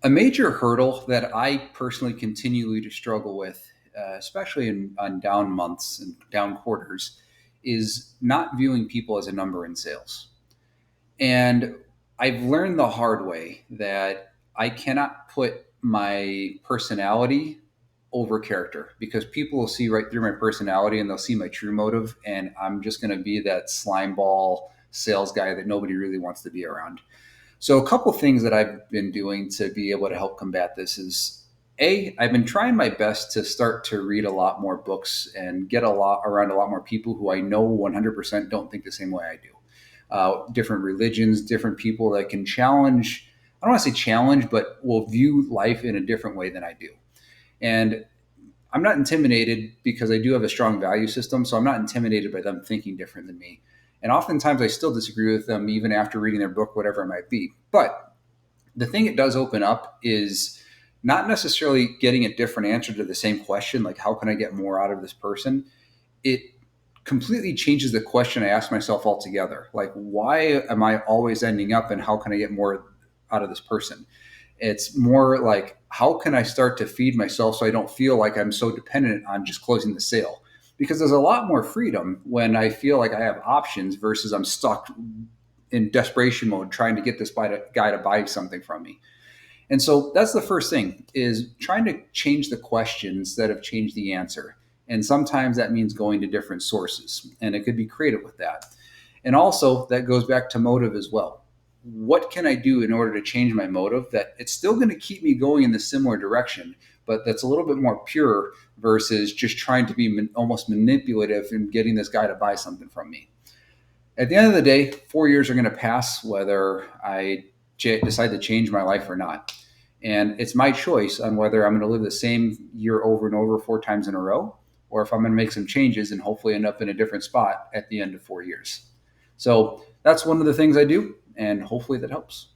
A major hurdle that I personally continually to struggle with, especially on down months and down quarters, is not viewing people as a number in sales. And I've learned the hard way that I cannot put my personality over character, because people will see right through my personality and they'll see my true motive. And I'm just going to be that slimeball sales guy that nobody really wants to be around. So, a couple things that I've been doing to be able to help combat this is I've been trying my best to start to read a lot more books and get a lot around a lot more people who I know 100% don't think the same way I do. Different religions, different people that can challenge, I don't want to say challenge, but will view life in a different way than I do. And I'm not intimidated because I do have a strong value system. So I'm not intimidated by them thinking different than me. And oftentimes I still disagree with them even after reading their book, whatever it might be. But the thing it does open up is not necessarily getting a different answer to the same question, like how can I get more out of this person? It completely changes the question I ask myself altogether. Like, why am I always ending up and how can I get more out of this person? It's more like, how can I start to feed myself so I don't feel like I'm so dependent on just closing the sale? Because there's a lot more freedom when I feel like I have options versus I'm stuck in desperation mode trying to get this guy to buy something from me. And so that's the first thing, is trying to change the question instead of change the answer. And sometimes that means going to different sources, and it could be creative with that. And also that goes back to motive as well. What can I do in order to change my motive that it's still going to keep me going in the similar direction, but that's a little bit more pure versus just trying to be almost manipulative and getting this guy to buy something from me. At the end of the day, 4 years are going to pass whether I decide to change my life or not. And it's my choice on whether I'm going to live the same year over and over 4 times in a row, or if I'm going to make some changes and hopefully end up in a different spot at the end of 4 years. So that's one of the things I do, and hopefully that helps.